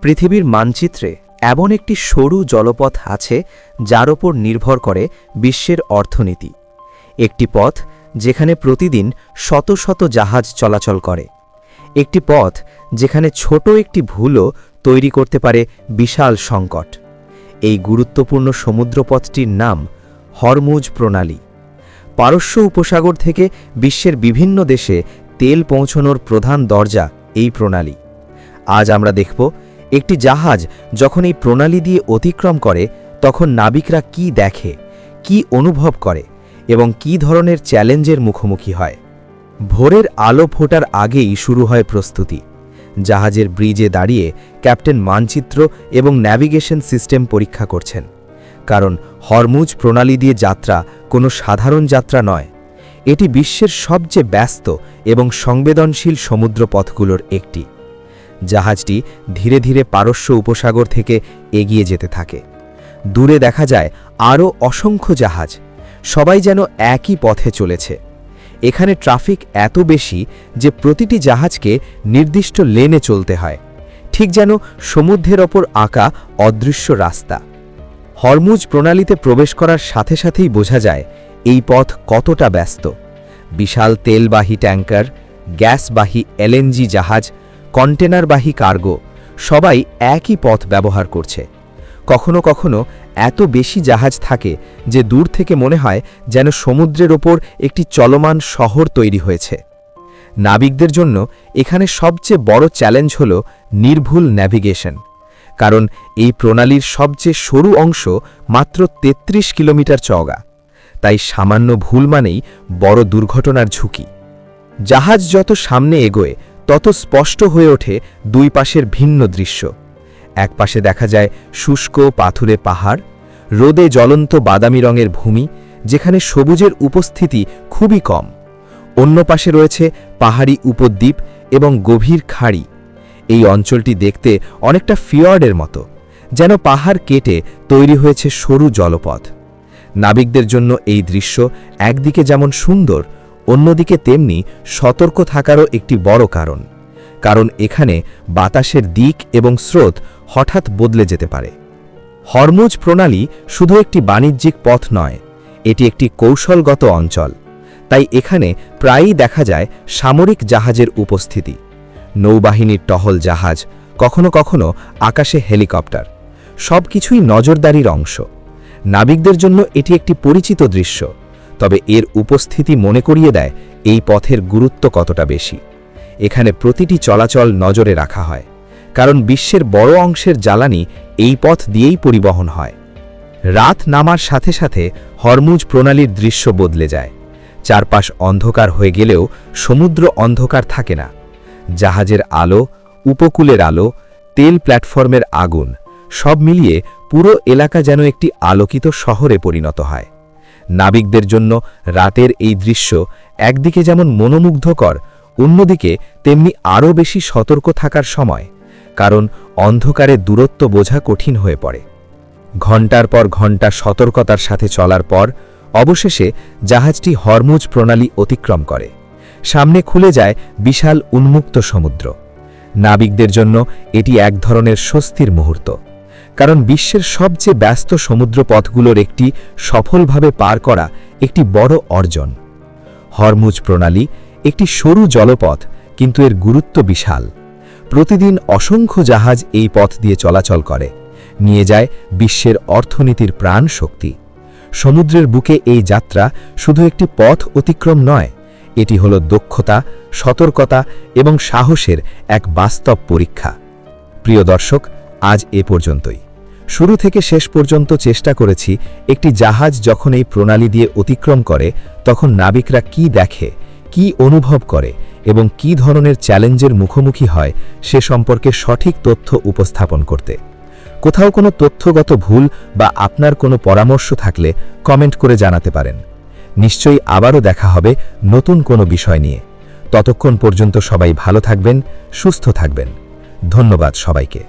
পৃথিবীর মানচিত্রে এমন একটি সরু জলপথ আছে যার ওপর নির্ভর করে বিশ্বের অর্থনীতি। একটি পথ যেখানে প্রতিদিন শত শত জাহাজ চলাচল করে, একটি পথ যেখানে ছোট একটি ভুলও তৈরি করতে পারে বিশাল সংকট। এই গুরুত্বপূর্ণ সমুদ্রপথটির নাম হরমুজ প্রণালী। পারস্য উপসাগর থেকে বিশ্বের বিভিন্ন দেশে তেল পৌঁছানোর প্রধান দরজা এই প্রণালী। আজ আমরা দেখব একটি জাহাজ যখন এই প্রণালী দিয়ে অতিক্রম করে তখন নাবিকরা কি দেখে, কি অনুভব করে এবং কি ধরনের চ্যালেঞ্জের মুখোমুখি হয়। ভোরের আলো ফোটার আগেই শুরু হয় প্রস্তুতি। জাহাজের ব্রিজে দাঁড়িয়ে ক্যাপ্টেন মানচিত্র এবং ন্যাভিগেশন সিস্টেম পরীক্ষা করছেন, কারণ হরমুজ প্রণালী দিয়ে যাত্রা কোনো সাধারণ যাত্রা নয়। এটি বিশ্বের সবচেয়ে ব্যস্ত এবং সংবেদনশীল সমুদ্রপথগুলোর একটি। জাহাজটি ধীরে ধীরে পারস্য উপসাগর থেকে এগিয়ে যেতে থাকে। দূরে দেখা যায় আরও অসংখ্য জাহাজ, সবাই যেন একই পথে চলেছে। এখানে ট্রাফিক এত বেশি যে প্রতিটি জাহাজকে নির্দিষ্ট লেনে চলতে হয়, ঠিক যেন সমুদ্রের ওপর আঁকা অদৃশ্য রাস্তা। হরমুজ প্রণালীতে প্রবেশ করার সাথে সাথেই বোঝা যায় এই পথ কতটা ব্যস্ত। বিশাল তেলবাহী ট্যাঙ্কার, গ্যাসবাহী এলএনজি জাহাজ, কন্টেনারবাহী কার্গো সবাই একই পথ ব্যবহার করছে। কখনো কখনো এত বেশি জাহাজ থাকে যে দূর থেকে মনে হয় যেন সমুদ্রের ওপর একটি চলমান শহর তৈরি হয়েছে। নাবিকদের জন্য এখানে সবচেয়ে বড় চ্যালেঞ্জ হল নির্ভুল ন্যাভিগেশন, কারণ এই প্রণালীর সবচেয়ে সরু অংশ মাত্র ৩৩ কিলোমিটার চওড়া। তাই সামান্য ভুল মানেই বড় দুর্ঘটনার ঝুঁকি। জাহাজ যত সামনে এগোয় তত স্পষ্ট হয়ে ওঠে দুই পাশের ভিন্ন দৃশ্য। এক পাশে দেখা যায় শুষ্ক পাথুরে পাহাড়, রোদে জ্বলন্ত বাদামি রঙের ভূমি যেখানে সবুজের উপস্থিতি খুবই কম। অন্য পাশে রয়েছে পাহাড়ি উপদ্বীপ এবং গভীর খাড়ি। এই অঞ্চলটি দেখতে অনেকটা ফিয়র্ডের মতো, যেন পাহাড় কেটে তৈরি হয়েছে সরু জলপথ। নাবিকদের জন্য এই দৃশ্য একদিকে যেমন সুন্দর, অন্যদিকে তেমনি সতর্ক থাকারও একটি বড় কারণ এখানে বাতাসের দিক এবং স্রোত হঠাৎ বদলে যেতে পারে। হরমুজ প্রণালী শুধু একটি বাণিজ্যিক পথ নয়, এটি একটি কৌশলগত অঞ্চল। তাই এখানে প্রায়ই দেখা যায় সামরিক জাহাজের উপস্থিতি, নৌবাহিনীর টহল জাহাজ, কখনো কখনো আকাশে হেলিকপ্টার, সবকিছুই নজরদারির অংশ। নাবিকদের জন্য এটি একটি পরিচিত দৃশ্য, তবে এর উপস্থিতি মনে করিয়ে দেয় এই পথের গুরুত্ব কতটা বেশি। এখানে প্রতিটি চলাচল নজরে রাখা হয়, কারণ বিশ্বের বড় অংশের জ্বালানি এই পথ দিয়েই পরিবহন হয়। রাত নামার সাথে সাথে হরমুজ প্রণালীর দৃশ্য বদলে যায়। চারপাশ অন্ধকার হয়ে গেলেও সমুদ্র অন্ধকার থাকে না। জাহাজের আলো, উপকূলের আলো, তেল প্ল্যাটফর্মের আগুন সব মিলিয়ে পুরো এলাকা যেন একটি আলোকিত শহরে পরিণত হয়। নাবিকদের জন্য রাতের এই দৃশ্য একদিকে যেমন মনোমুগ্ধকর, অন্যদিকে তেমনি আরও বেশি সতর্ক থাকার সময়, কারণ অন্ধকারে দূরত্ব বোঝা কঠিন হয়ে পড়ে। ঘণ্টার পর ঘণ্টা সতর্কতার সাথে চলার পর অবশেষে জাহাজটি হরমুজ প্রণালী অতিক্রম করে। সামনে খুলে যায় বিশাল উন্মুক্ত সমুদ্র। নাবিকদের জন্য এটি এক ধরনের স্বস্তির মুহূর্ত, কারণ বিশ্বের সবচেয়ে ব্যস্ত সমুদ্রপথগুলোর একটি সফলভাবে পার করা একটি বড় অর্জন। হরমুজ প্রণালী একটি সরু জলপথ, কিন্তু এর গুরুত্ব বিশাল। প্রতিদিন অসংখ্য জাহাজ এই পথ দিয়ে চলাচল করে, নিয়ে যায় বিশ্বের অর্থনীতির প্রাণ শক্তি। সমুদ্রের বুকে এই যাত্রা শুধু একটি পথ অতিক্রম নয়, এটি হল দক্ষতা, সতর্কতা এবং সাহসের এক বাস্তব পরীক্ষা। প্রিয় দর্শক, আজ এ পর্যন্তই। শুরু থেকে শেষ পর্যন্ত চেষ্টা করেছি একটি জাহাজ যখন এই প্রণালী দিয়ে অতিক্রম করে তখন নাবিকরা কি দেখে, কি অনুভব করে এবং কি ধরনের চ্যালেঞ্জের মুখোমুখি হয় সে সম্পর্কে সঠিক তথ্য উপস্থাপন করতে। কোথাও কোনো তথ্যগত ভুল বা আপনার কোনো পরামর্শ থাকলে কমেন্ট করে জানাতে পারেন। নিশ্চয়ই আবারও দেখা হবে নতুন কোনো বিষয় নিয়ে। ততক্ষণ পর্যন্ত সবাই ভালো থাকবেন, সুস্থ থাকবেন। ধন্যবাদ সবাইকে।